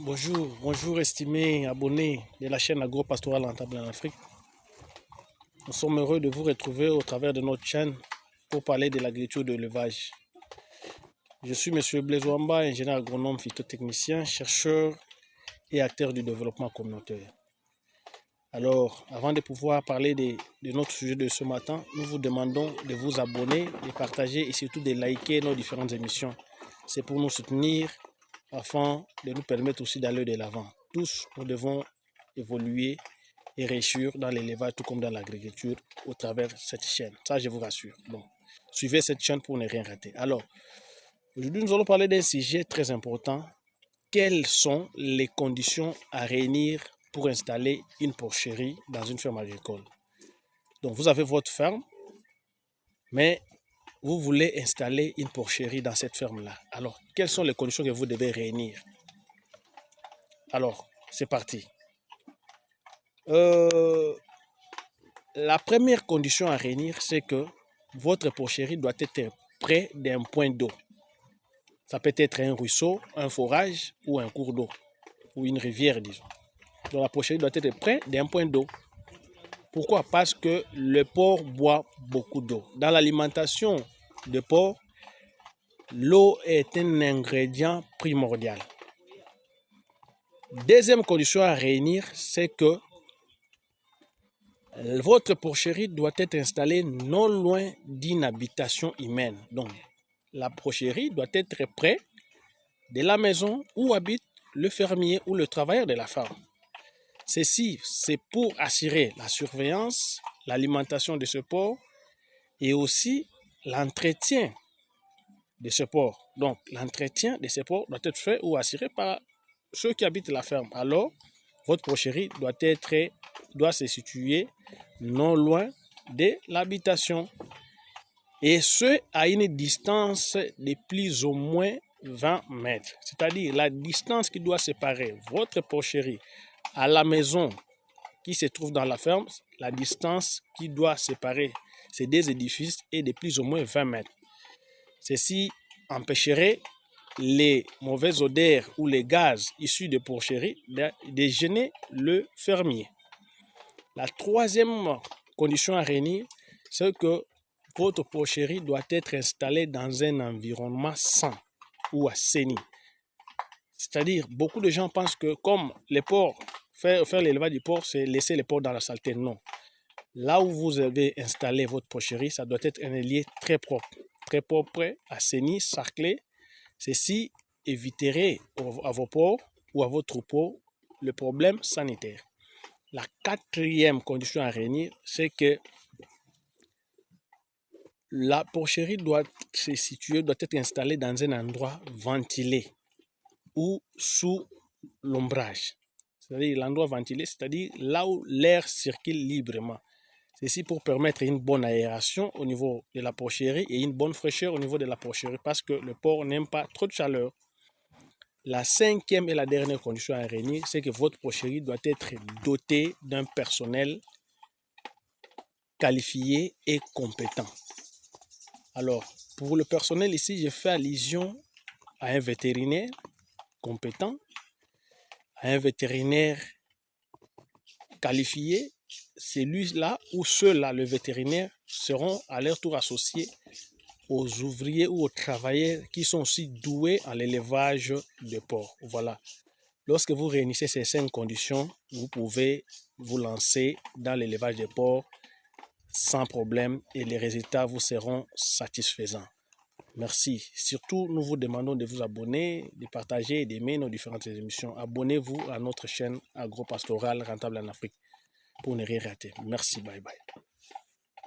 Bonjour estimés abonnés de la chaîne Agro-Pastorale Rentable en Afrique. Nous sommes heureux de vous retrouver au travers de notre chaîne pour parler de l'agriculture de l'élevage. Je suis M. Blaise Wamba, ingénieur agronome phytotechnicien, chercheur et acteur du développement communautaire. Alors, avant de pouvoir parler de notre sujet de ce matin, nous vous demandons de vous abonner, de partager et surtout de liker nos différentes émissions. C'est pour nous soutenir afin de nous permettre aussi d'aller de l'avant. Tous, nous devons évoluer et réussir dans l'élevage tout comme dans l'agriculture au travers de cette chaîne. Ça, je vous rassure. Donc, suivez cette chaîne pour ne rien rater. Alors, aujourd'hui, nous allons parler d'un sujet très important. Quelles sont les conditions à réunir pour installer une porcherie dans une ferme agricole? Donc, vous avez votre ferme, mais vous voulez installer une porcherie dans cette ferme-là. Alors, quelles sont les conditions que vous devez réunir? Alors, c'est parti. La première condition à réunir, c'est que votre porcherie doit être près d'un point d'eau. Ça peut être un ruisseau, un forage ou un cours d'eau, ou une rivière, disons. Donc la porcherie doit être près d'un point d'eau. Pourquoi? Parce que le porc boit beaucoup d'eau. Dans l'alimentation de porc, l'eau est un ingrédient primordial. Deuxième condition à réunir, c'est que votre porcherie doit être installée non loin d'une habitation humaine. Donc, la porcherie doit être près de la maison où habite le fermier ou le travailleur de la ferme. Ceci, c'est pour assurer la surveillance, l'alimentation de ce porc et aussi l'entretien de ce porc. Donc, l'entretien de ce porc doit être fait ou assuré par ceux qui habitent la ferme. Alors, votre porcherie doit se situer non loin de l'habitation. Et ce, à une distance de plus ou moins 20 mètres. C'est-à-dire la distance qui doit séparer votre porcherie à la maison qui se trouve dans la ferme, la distance qui doit séparer ces deux édifices est de plus ou moins 20 mètres. Ceci empêcherait les mauvaises odeurs ou les gaz issus de porcherie de gêner le fermier. La troisième condition à réunir, c'est que votre porcherie doit être installée dans un environnement sain ou assaini. C'est-à-dire, beaucoup de gens pensent que comme les porcs, faire l'élevage du porc, c'est laisser les porcs dans la saleté. Non. Là où vous avez installé votre porcherie, ça doit être un lieu très propre, assaini, sarclé. Ceci éviterait à vos porcs ou à vos troupeaux le problème sanitaire. La quatrième condition à réunir, c'est que la porcherie doit être installée dans un endroit ventilé ou sous l'ombrage. C'est-à-dire l'endroit ventilé, c'est-à-dire là où l'air circule librement. Ceci pour permettre une bonne aération au niveau de la porcherie et une bonne fraîcheur au niveau de la porcherie parce que le porc n'aime pas trop de chaleur. La cinquième et la dernière condition à réunir, c'est que votre porcherie doit être dotée d'un personnel qualifié et compétent. Alors, pour le personnel ici, je fais allusion à un vétérinaire compétent, à un vétérinaire qualifié. Celui-là ou ceux-là, le vétérinaire, seront à leur tour associés aux ouvriers ou aux travailleurs qui sont aussi doués en l'élevage de porc. Voilà. Lorsque vous réunissez ces 5 conditions, vous pouvez vous lancer dans l'élevage de porc sans problème et les résultats vous seront satisfaisants. Merci. Surtout, nous vous demandons de vous abonner, de partager et d'aimer nos différentes émissions. Abonnez-vous à notre chaîne Agro-Pastorale Rentable en Afrique pour ne rien rater. Merci. Bye bye.